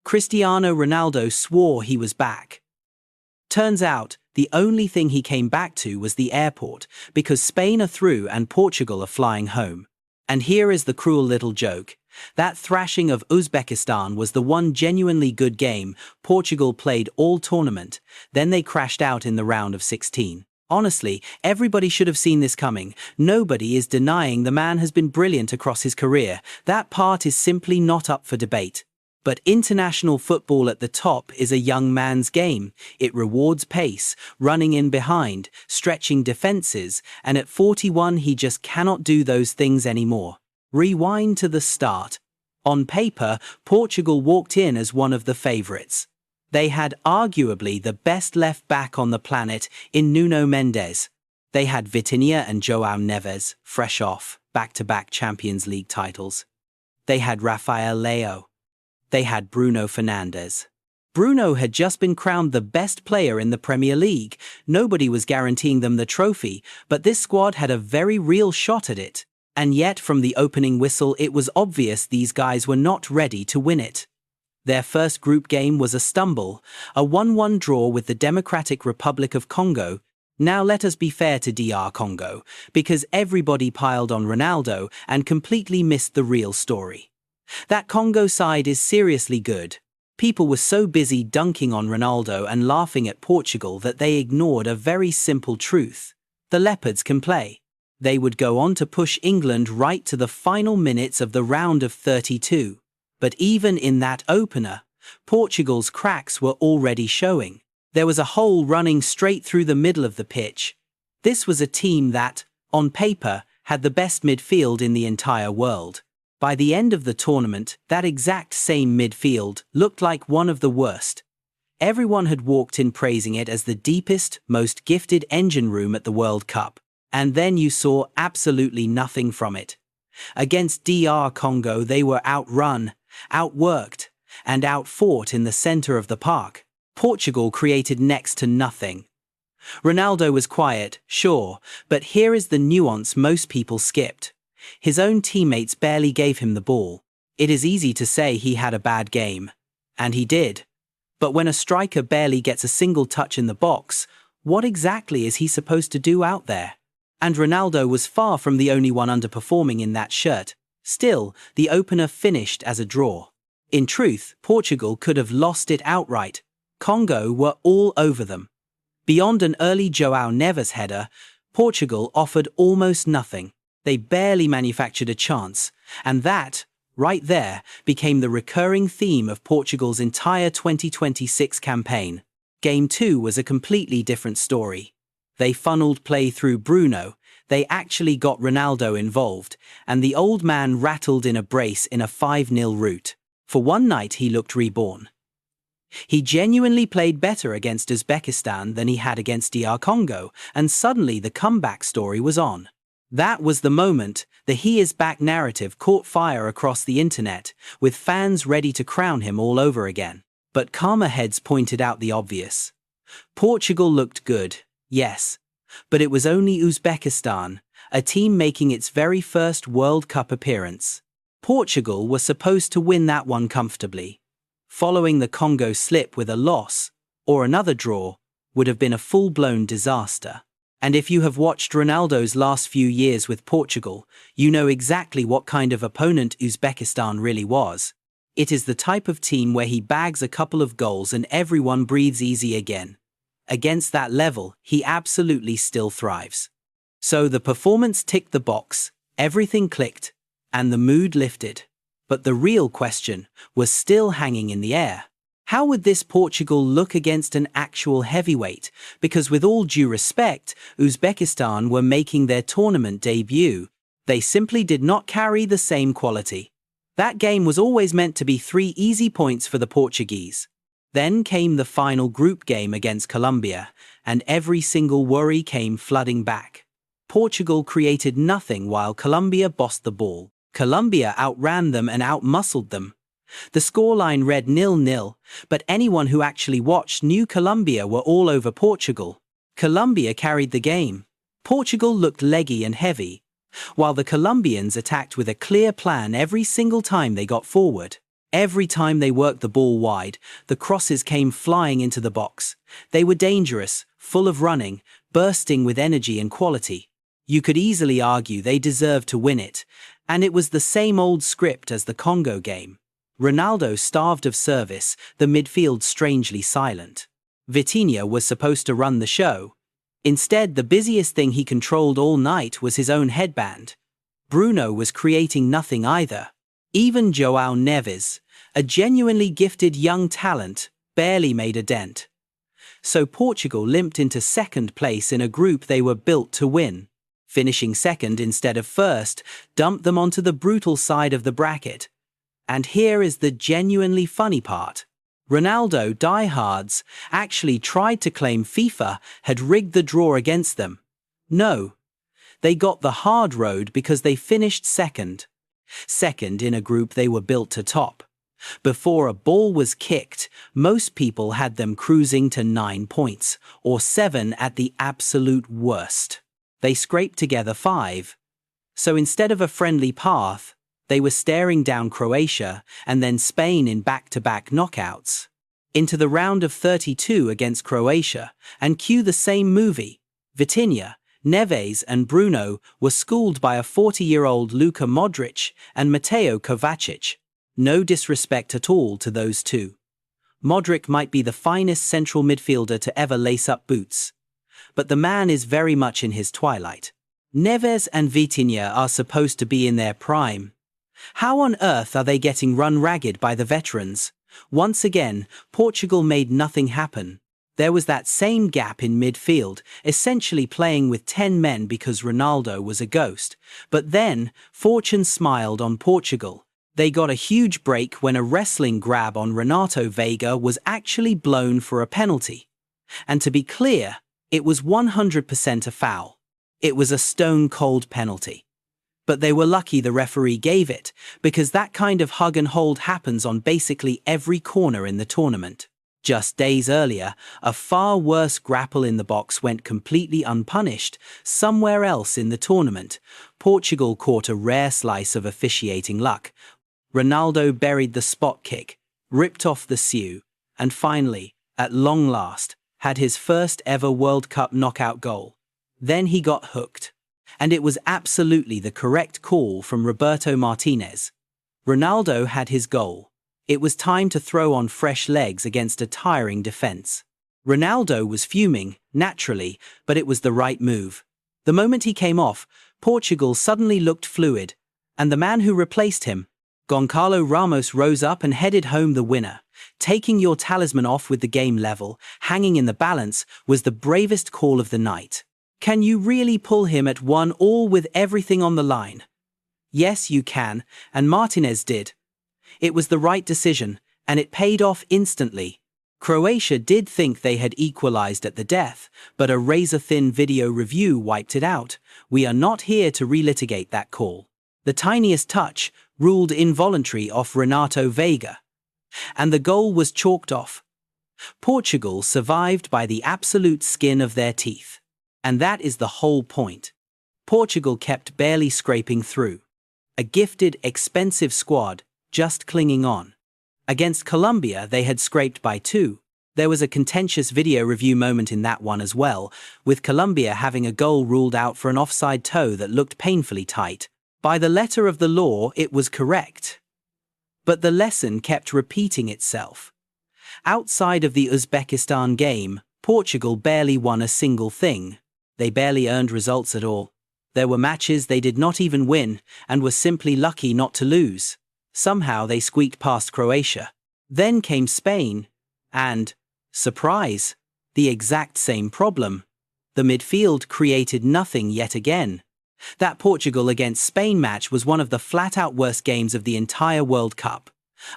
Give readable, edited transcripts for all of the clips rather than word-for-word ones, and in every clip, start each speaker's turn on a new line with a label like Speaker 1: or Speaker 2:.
Speaker 1: Cristiano Ronaldo swore he was back. Turns out, the only thing he came back to was the airport, because Spain are through and Portugal are flying home. And here is the cruel little joke. That thrashing of Uzbekistan was the one genuinely good game Portugal played all tournament, then they crashed out in the round of 16. Honestly, everybody should have seen this coming. Nobody is denying the man has been brilliant across his career. That part is simply not up for debate. But international football at the top is a young man's game. It rewards pace, running in behind, stretching defenses, and at 41 he just cannot do those things anymore. Rewind to the start. On paper, Portugal walked in as one of the favourites. They had arguably the best left back on the planet in Nuno Mendes. They had Vitinha and João Neves, fresh off back-to-back Champions League titles. They had Rafael Leão. They had Bruno Fernandes. Bruno had just been crowned the best player in the Premier League. Nobody was guaranteeing them the trophy, but this squad had a very real shot at it. And yet from the opening whistle it was obvious these guys were not ready to win it. Their first group game was a stumble, a 1-1 draw with the Democratic Republic of Congo. Now let us be fair to DR Congo, because everybody piled on Ronaldo and completely missed the real story. That Congo side is seriously good. People were so busy dunking on Ronaldo and laughing at Portugal that they ignored a very simple truth. The Leopards can play. They would go on to push England right to the final minutes of the round of 32. But even in that opener, Portugal's cracks were already showing. There was a hole running straight through the middle of the pitch. This was a team that, on paper, had the best midfield in the entire world. By the end of the tournament, that exact same midfield looked like one of the worst. Everyone had walked in praising it as the deepest, most gifted engine room at the World Cup. And then you saw absolutely nothing from it. Against DR Congo they were outrun, outworked, and outfought in the center of the park. Portugal created next to nothing. Ronaldo was quiet, sure, but here is the nuance most people skipped. His own teammates barely gave him the ball. It is easy to say he had a bad game. And he did. But when a striker barely gets a single touch in the box, what exactly is he supposed to do out there? And Ronaldo was far from the only one underperforming in that shirt. Still, the opener finished as a draw. In truth, Portugal could have lost it outright. Congo were all over them. Beyond an early João Neves header, Portugal offered almost nothing. They barely manufactured a chance, and that, right there, became the recurring theme of Portugal's entire 2026 campaign. Game 2 was a completely different story. They funneled play through Bruno, they actually got Ronaldo involved, and the old man rattled in a brace in a 5-0 rout. For one night he looked reborn. He genuinely played better against Uzbekistan than he had against DR Congo, and suddenly the comeback story was on. That was the moment the "he is back" narrative caught fire across the internet, with fans ready to crown him all over again. But calmer heads pointed out the obvious. Portugal looked good, yes, but it was only Uzbekistan, a team making its very first World Cup appearance. Portugal was supposed to win that one comfortably. Following the Congo slip with a loss, or another draw, would have been a full-blown disaster. And if you have watched Ronaldo's last few years with Portugal, you know exactly what kind of opponent Uzbekistan really was. It is the type of team where he bags a couple of goals and everyone breathes easy again. Against that level, he absolutely still thrives. So the performance ticked the box, everything clicked, and the mood lifted. But the real question was still hanging in the air. How would this Portugal look against an actual heavyweight? Because with all due respect, Uzbekistan were making their tournament debut. They simply did not carry the same quality. That game was always meant to be 3 easy points for the Portuguese. Then came the final group game against Colombia, and every single worry came flooding back. Portugal created nothing while Colombia bossed the ball. Colombia outran them and outmuscled them. The scoreline read 0-0, but anyone who actually watched knew Colombia were all over Portugal. Colombia carried the game. Portugal looked leggy and heavy, while the Colombians attacked with a clear plan every single time they got forward. Every time they worked the ball wide, the crosses came flying into the box. They were dangerous, full of running, bursting with energy and quality. You could easily argue they deserved to win it, and it was the same old script as the Congo game. Ronaldo starved of service, the midfield strangely silent. Vitinha was supposed to run the show. Instead, the busiest thing he controlled all night was his own headband. Bruno was creating nothing either. Even João Neves, a genuinely gifted young talent, barely made a dent. So Portugal limped into second place in a group they were built to win. Finishing second instead of first dumped them onto the brutal side of the bracket. And here is the genuinely funny part. Ronaldo diehards actually tried to claim FIFA had rigged the draw against them. No. They got the hard road because they finished second. Second in a group they were built to top. Before a ball was kicked, most people had them cruising to 9 points, or 7 at the absolute worst. They scraped together 5. So instead of a friendly path, they were staring down Croatia and then Spain in back-to-back knockouts. Into the round of 32 against Croatia, and cue the same movie. Vitinha, Neves and Bruno were schooled by a 40-year-old Luka Modric and Mateo Kovacic. No disrespect at all to those two. Modric might be the finest central midfielder to ever lace up boots. But the man is very much in his twilight. Neves and Vitinha are supposed to be in their prime. How on earth are they getting run ragged by the veterans? Once again, Portugal made nothing happen. There was that same gap in midfield, essentially playing with 10 men because Ronaldo was a ghost. But then, fortune smiled on Portugal. They got a huge break when a wrestling grab on Renato Veiga was actually blown for a penalty. And to be clear, it was 100% a foul. It was a stone-cold penalty. But they were lucky the referee gave it, because that kind of hug and hold happens on basically every corner in the tournament. Just days earlier, a far worse grapple in the box went completely unpunished somewhere else in the tournament. Portugal caught a rare slice of officiating luck. Ronaldo buried the spot kick, ripped off the sew, and finally, at long last, had his first ever World Cup knockout goal. Then he got hooked. And it was absolutely the correct call from Roberto Martinez. Ronaldo had his goal. It was time to throw on fresh legs against a tiring defense. Ronaldo was fuming, naturally, but it was the right move. The moment he came off, Portugal suddenly looked fluid, and the man who replaced him, Gonçalo Ramos, rose up and headed home the winner. Taking your talisman off with the game level, hanging in the balance, was the bravest call of the night. Can you really pull him at 1-1 with everything on the line? Yes, you can, and Martinez did. It was the right decision, and it paid off instantly. Croatia did think they had equalized at the death, but a razor-thin video review wiped it out. We are not here to relitigate that call. The tiniest touch, ruled involuntary off Renato Veiga. And the goal was chalked off. Portugal survived by the absolute skin of their teeth. And that is the whole point. Portugal kept barely scraping through. A gifted, expensive squad, just clinging on. Against Colombia, they had scraped by 2. There was a contentious video review moment in that one as well, with Colombia having a goal ruled out for an offside toe that looked painfully tight. By the letter of the law, it was correct. But the lesson kept repeating itself. Outside of the Uzbekistan game, Portugal barely won a single thing. They barely earned results at all. There were matches they did not even win, and were simply lucky not to lose. Somehow they squeaked past Croatia. Then came Spain, and, surprise, the exact same problem. The midfield created nothing yet again. That Portugal against Spain match was one of the flat-out worst games of the entire World Cup.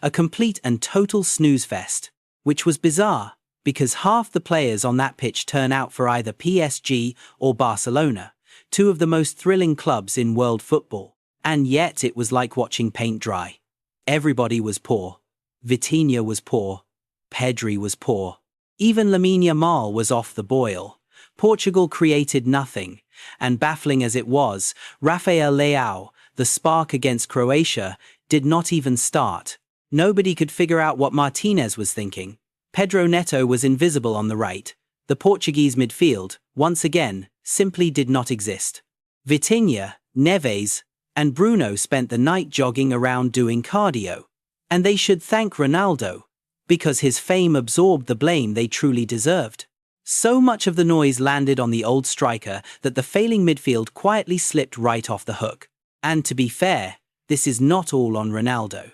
Speaker 1: A complete and total snooze fest, which was bizarre, because half the players on that pitch turn out for either PSG or Barcelona, two of the most thrilling clubs in world football. And yet it was like watching paint dry. Everybody was poor. Vitinha was poor. Pedri was poor. Even Lamine Yamal was off the boil. Portugal created nothing, and baffling as it was, Rafael Leão, the spark against Croatia, did not even start. Nobody could figure out what Martinez was thinking. Pedro Neto was invisible on the right. The Portuguese midfield, once again, simply did not exist. Vitinha, Neves, and Bruno spent the night jogging around doing cardio. And they should thank Ronaldo, because his fame absorbed the blame they truly deserved. So much of the noise landed on the old striker that the failing midfield quietly slipped right off the hook. And to be fair, this is not all on Ronaldo.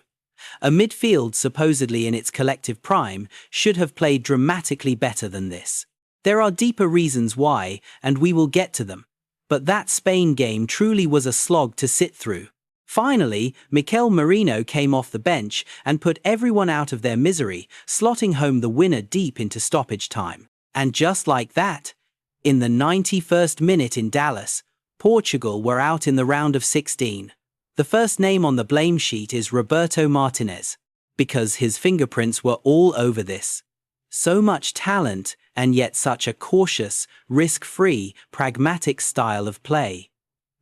Speaker 1: A midfield supposedly in its collective prime should have played dramatically better than this. There are deeper reasons why, and we will get to them. But that Spain game truly was a slog to sit through. Finally, Mikel Merino came off the bench and put everyone out of their misery, slotting home the winner deep into stoppage time. And just like that, in the 91st minute in Dallas, Portugal were out in the round of 16. The first name on the blame sheet is Roberto Martinez, because his fingerprints were all over this. So much talent, and yet such a cautious, risk-free, pragmatic style of play.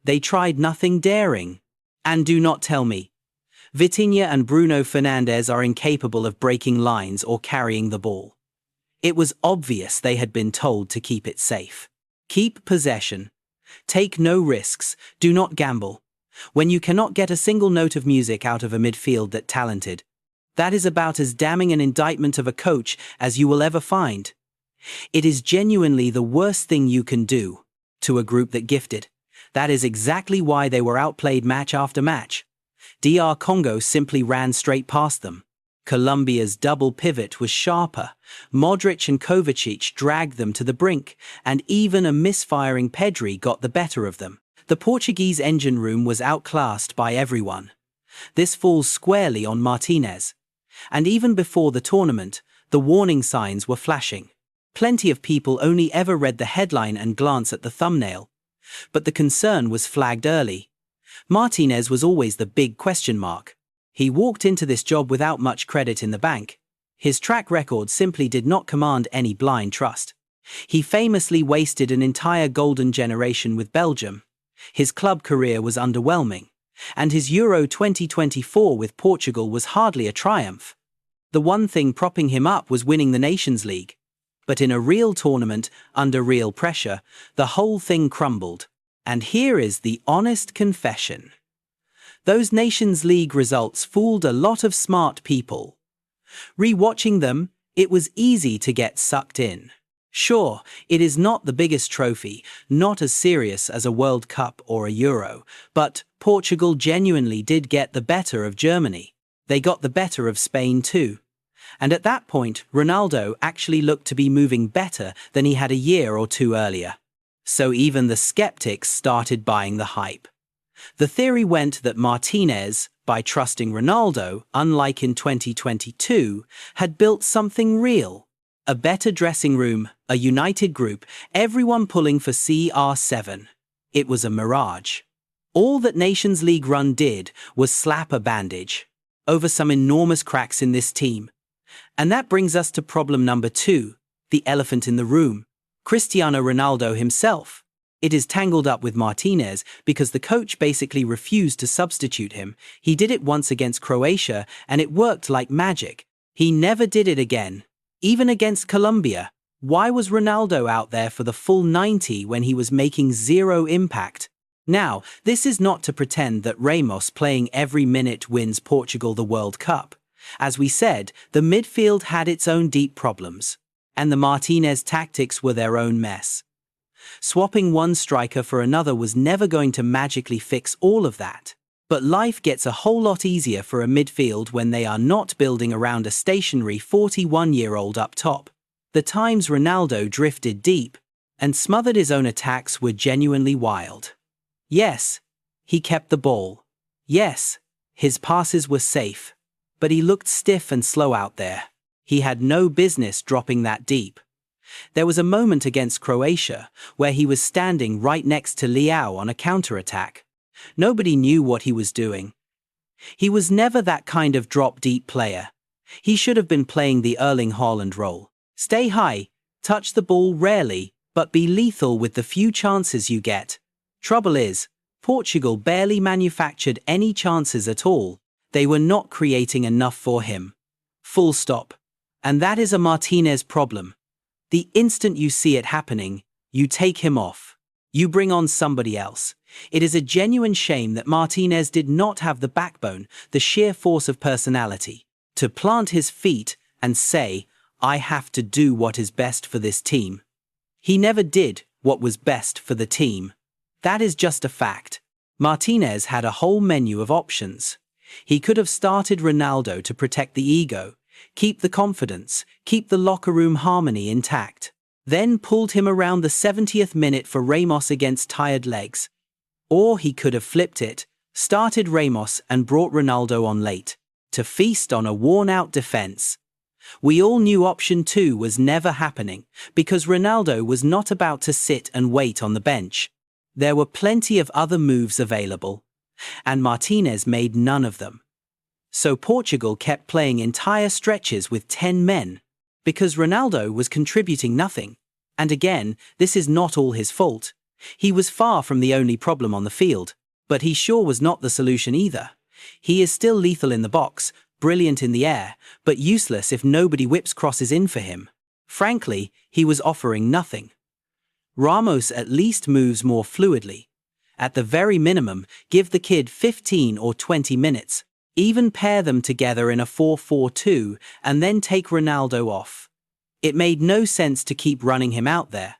Speaker 1: They tried nothing daring. And do not tell me. Vitinha and Bruno Fernandes are incapable of breaking lines or carrying the ball. It was obvious they had been told to keep it safe. Keep possession. Take no risks. Do not gamble. When you cannot get a single note of music out of a midfield that talented, that is about as damning an indictment of a coach as you will ever find. It is genuinely the worst thing you can do to a group that gifted. That is exactly why they were outplayed match after match. DR Congo simply ran straight past them. Colombia's double pivot was sharper. Modric and Kovacic dragged them to the brink, and even a misfiring Pedri got the better of them. The Portuguese engine room was outclassed by everyone. This falls squarely on Martinez. And even before the tournament, the warning signs were flashing. Plenty of people only ever read the headline and glance at the thumbnail. But the concern was flagged early. Martinez was always the big question mark. He walked into this job without much credit in the bank. His track record simply did not command any blind trust. He famously wasted an entire golden generation with Belgium. His club career was underwhelming. And his Euro 2024 with Portugal was hardly a triumph. The one thing propping him up was winning the Nations League. But in a real tournament, under real pressure, the whole thing crumbled. And here is the honest confession. Those Nations League results fooled a lot of smart people. Rewatching them, it was easy to get sucked in. Sure, it is not the biggest trophy, not as serious as a World Cup or a Euro, but Portugal genuinely did get the better of Germany. They got the better of Spain too. And at that point, Ronaldo actually looked to be moving better than he had a year or two earlier. So even the skeptics started buying the hype. The theory went that Martinez, by trusting Ronaldo, unlike in 2022, had built something real. A better dressing room, a united group, everyone pulling for CR7. It was a mirage. All that Nations League run did was slap a bandage over some enormous cracks in this team. And that brings us to problem number 2, the elephant in the room, Cristiano Ronaldo himself. It is tangled up with Martinez because the coach basically refused to substitute him. He did it once against Croatia and it worked like magic. He never did it again. Even against Colombia. Why was Ronaldo out there for the full 90 when he was making zero impact? Now, this is not to pretend that Ramos playing every minute wins Portugal the World Cup. As we said, the midfield had its own deep problems, and the Martinez tactics were their own mess. Swapping one striker for another was never going to magically fix all of that. But life gets a whole lot easier for a midfield when they are not building around a stationary 41-year-old up top. The times Ronaldo drifted deep and smothered his own attacks were genuinely wild. Yes, he kept the ball. Yes, his passes were safe. But he looked stiff and slow out there. He had no business dropping that deep. There was a moment against Croatia where he was standing right next to Leão on a counter-attack. Nobody knew what he was doing. He was never that kind of drop-deep player. He should have been playing the Erling Haaland role. Stay high, touch the ball rarely, but be lethal with the few chances you get. Trouble is, Portugal barely manufactured any chances at all. They were not creating enough for him. Full stop. And that is a Martinez problem. The instant you see it happening, you take him off. You bring on somebody else. It is a genuine shame that Martinez did not have the backbone, the sheer force of personality, to plant his feet and say, I have to do what is best for this team. He never did what was best for the team. That is just a fact. Martinez had a whole menu of options. He could have started Ronaldo to protect the ego, keep the confidence, keep the locker room harmony intact. Then pulled him around the 70th minute for Ramos against tired legs. Or he could have flipped it, started Ramos and brought Ronaldo on late, to feast on a worn-out defense. We all knew option 2 was never happening, because Ronaldo was not about to sit and wait on the bench. There were plenty of other moves available, and Martinez made none of them. So Portugal kept playing entire stretches with 10 men, because Ronaldo was contributing nothing. And again, this is not all his fault. He was far from the only problem on the field, but he sure was not the solution either. He is still lethal in the box, brilliant in the air, but useless if nobody whips crosses in for him. Frankly, he was offering nothing. Ramos at least moves more fluidly. At the very minimum, give the kid 15 or 20 minutes. Even pair them together in a 4-4-2 and then take Ronaldo off. It made no sense to keep running him out there.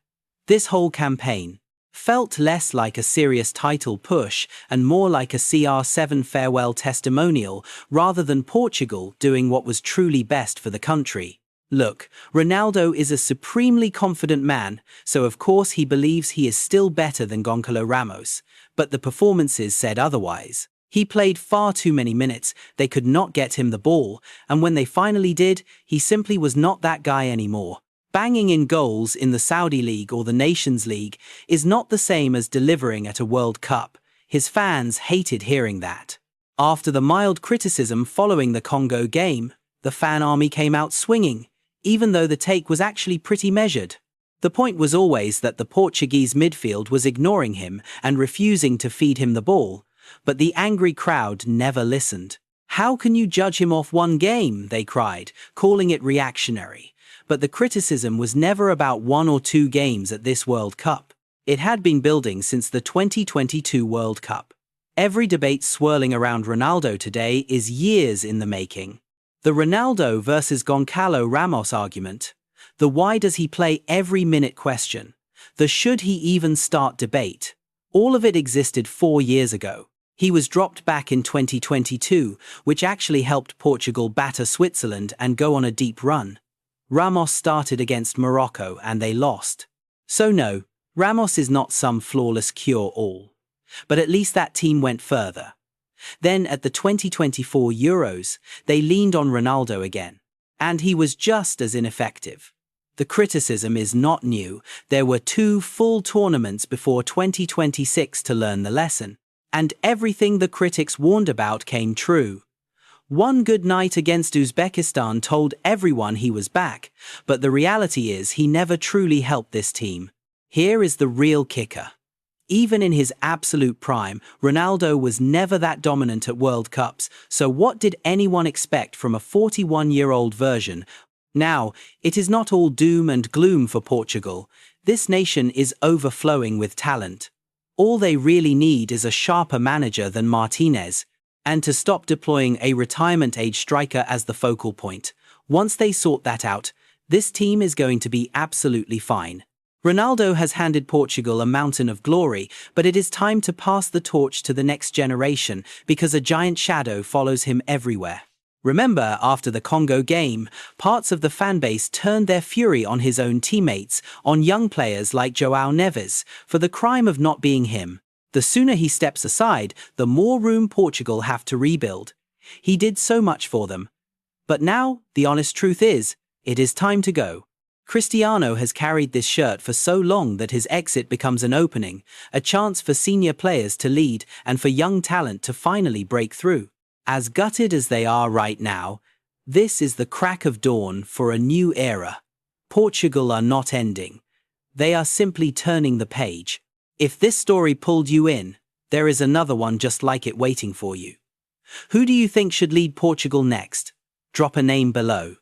Speaker 1: This whole campaign felt less like a serious title push and more like a CR7 farewell testimonial rather than Portugal doing what was truly best for the country. Look, Ronaldo is a supremely confident man, so of course he believes he is still better than Gonçalo Ramos, but the performances said otherwise. He played far too many minutes, they could not get him the ball, and when they finally did, he simply was not that guy anymore. Banging in goals in the Saudi League or the Nations League is not the same as delivering at a World Cup. His fans hated hearing that. After the mild criticism following the Congo game, the fan army came out swinging, even though the take was actually pretty measured. The point was always that the Portuguese midfield was ignoring him and refusing to feed him the ball, but the angry crowd never listened. How can you judge him off one game, they cried, calling it reactionary. But the criticism was never about 1 or 2 games at this World Cup. It had been building since the 2022 World Cup. Every debate swirling around Ronaldo today is years in the making. The Ronaldo versus Gonçalo Ramos argument, the why does he play every minute question, the should he even start debate, all of it existed 4 years ago. He was dropped back in 2022, which actually helped Portugal batter Switzerland and go on a deep run. Ramos started against Morocco and they lost. So no, Ramos is not some flawless cure-all. But at least that team went further. Then at the 2024 Euros, they leaned on Ronaldo again. And he was just as ineffective. The criticism is not new. There were 2 full tournaments before 2026 to learn the lesson. And everything the critics warned about came true. One good night against Uzbekistan told everyone he was back, but the reality is he never truly helped this team. Here is the real kicker. Even in his absolute prime, Ronaldo was never that dominant at World Cups, so what did anyone expect from a 41-year-old version? Now, it is not all doom and gloom for Portugal. This nation is overflowing with talent. All they really need is a sharper manager than Martinez, and to stop deploying a retirement-age striker as the focal point. Once they sort that out, this team is going to be absolutely fine. Ronaldo has handed Portugal a mountain of glory, but it is time to pass the torch to the next generation because a giant shadow follows him everywhere. Remember, after the Congo game, parts of the fanbase turned their fury on his own teammates, on young players like João Neves, for the crime of not being him. The sooner he steps aside, the more room Portugal have to rebuild. He did so much for them. But now, the honest truth is, it is time to go. Cristiano has carried this shirt for so long that his exit becomes an opening, a chance for senior players to lead and for young talent to finally break through. As gutted as they are right now, this is the crack of dawn for a new era. Portugal are not ending. They are simply turning the page. If this story pulled you in, there is another one just like it waiting for you. Who do you think should lead Portugal next? Drop a name below.